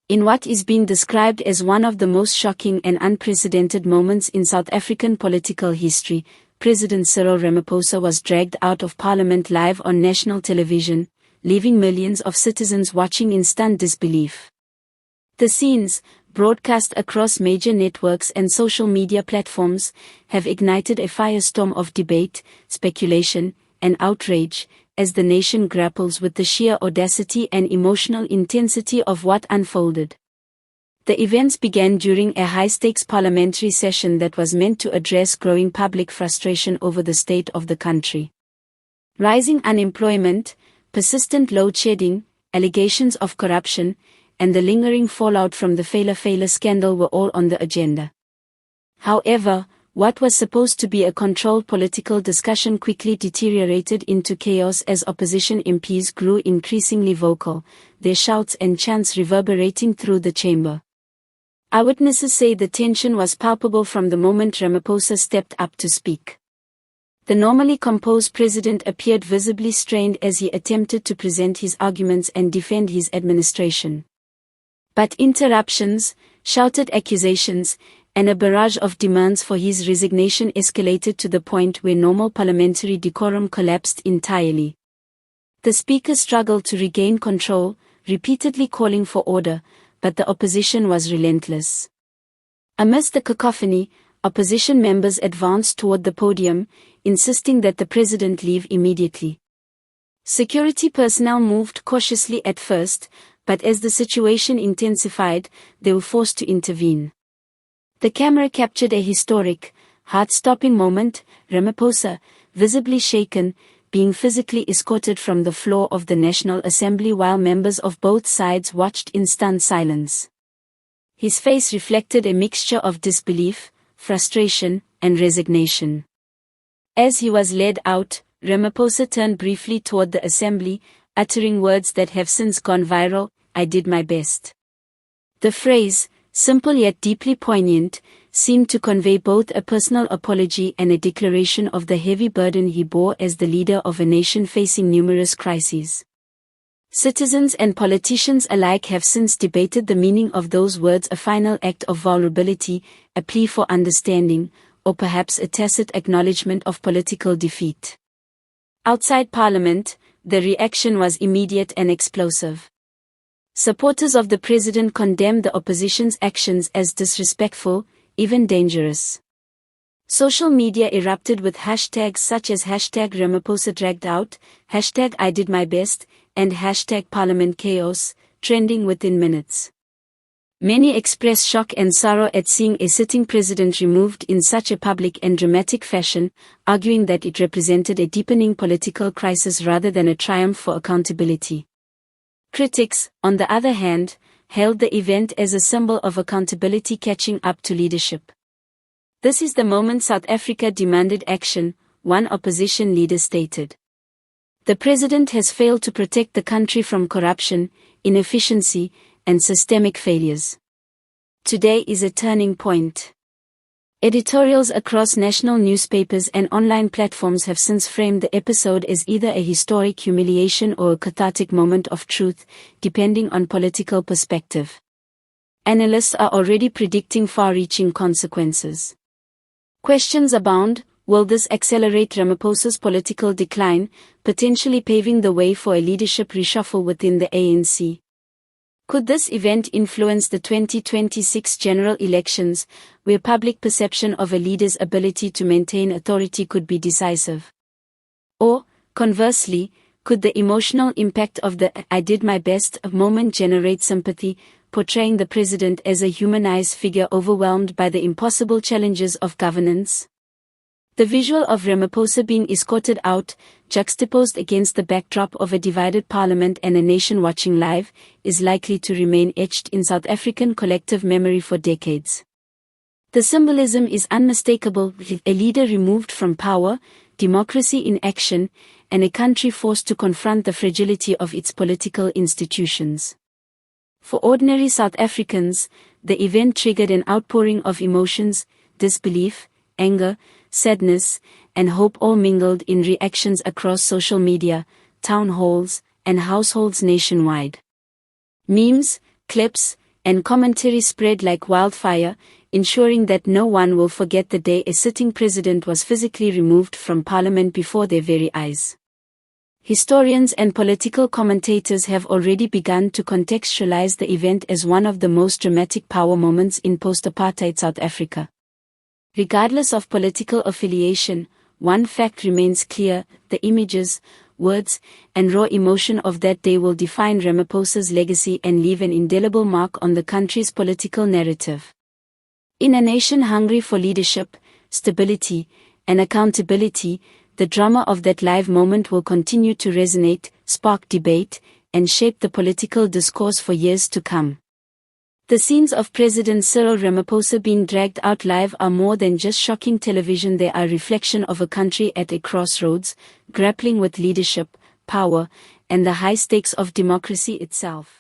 In what is being described as one of the most shocking and unprecedented moments in South African political history, President Cyril Ramaphosa was dragged out of Parliament live on national television, leaving millions of citizens watching in stunned disbelief. The scenes, broadcast across major networks and social media platforms, have ignited a firestorm of debate, speculation, and outrage, as the nation grapples with the sheer audacity and emotional intensity of what unfolded. The events began during a high-stakes parliamentary session that was meant to address growing public frustration over the state of the country. Rising unemployment, persistent load shedding, allegations of corruption, and the lingering fallout from the Phala Phala scandal were all on the agenda. However, what was supposed to be a controlled political discussion quickly deteriorated into chaos as opposition MPs grew increasingly vocal, their shouts and chants reverberating through the chamber. Eyewitnesses say the tension was palpable from the moment Ramaphosa stepped up to speak. The normally composed president appeared visibly strained as he attempted to present his arguments and defend his administration. But interruptions, shouted accusations, and a barrage of demands for his resignation escalated to the point where normal parliamentary decorum collapsed entirely. The speaker struggled to regain control, repeatedly calling for order, but the opposition was relentless. Amidst the cacophony, opposition members advanced toward the podium, insisting that the president leave immediately. Security personnel moved cautiously at first, but as the situation intensified, they were forced to intervene. The camera captured a historic, heart-stopping moment, Ramaphosa, visibly shaken, being physically escorted from the floor of the National Assembly while members of both sides watched in stunned silence. His face reflected a mixture of disbelief, frustration, and resignation. As he was led out, Ramaphosa turned briefly toward the assembly, uttering words that have since gone viral, "I did my best." The phrase, simple yet deeply poignant, seemed to convey both a personal apology and a declaration of the heavy burden he bore as the leader of a nation facing numerous crises. Citizens and politicians alike have since debated the meaning of those words, a final act of vulnerability, a plea for understanding, or perhaps a tacit acknowledgement of political defeat. Outside Parliament, the reaction was immediate and explosive. Supporters of the president condemned the opposition's actions as disrespectful, even dangerous. Social media erupted with hashtags such as #Ramaphosa dragged out, #I did my best, and #Parliament chaos, trending within minutes. Many expressed shock and sorrow at seeing a sitting president removed in such a public and dramatic fashion, arguing that it represented a deepening political crisis rather than a triumph for accountability. Critics, on the other hand, hailed the event as a symbol of accountability catching up to leadership. "This is the moment South Africa demanded action," one opposition leader stated. "The president has failed to protect the country from corruption, inefficiency, and systemic failures. Today is a turning point." Editorials across national newspapers and online platforms have since framed the episode as either a historic humiliation or a cathartic moment of truth, depending on political perspective. Analysts are already predicting far-reaching consequences. Questions abound: will this accelerate Ramaphosa's political decline, potentially paving the way for a leadership reshuffle within the ANC? Could this event influence the 2026 general elections, where public perception of a leader's ability to maintain authority could be decisive? Or, conversely, could the emotional impact of the "I did my best" moment generate sympathy, portraying the president as a humanized figure overwhelmed by the impossible challenges of governance? The visual of Ramaphosa being escorted out, juxtaposed against the backdrop of a divided parliament and a nation watching live, is likely to remain etched in South African collective memory for decades. The symbolism is unmistakable: a leader removed from power, democracy in action, and a country forced to confront the fragility of its political institutions. For ordinary South Africans, the event triggered an outpouring of emotions: disbelief, anger, sadness, and hope, all mingled in reactions across social media, town halls, and households nationwide. Memes, clips, and commentary spread like wildfire, ensuring that no one will forget the day a sitting president was physically removed from parliament before their very eyes. Historians and political commentators have already begun to contextualize the event as one of the most dramatic power moments in post-apartheid South Africa. Regardless of political affiliation, one fact remains clear: the images, words, and raw emotion of that day will define Ramaphosa's legacy and leave an indelible mark on the country's political narrative. In a nation hungry for leadership, stability, and accountability, the drama of that live moment will continue to resonate, spark debate, and shape the political discourse for years to come. The scenes of President Cyril Ramaphosa being dragged out live are more than just shocking television. They are a reflection of a country at a crossroads, grappling with leadership, power, and the high stakes of democracy itself.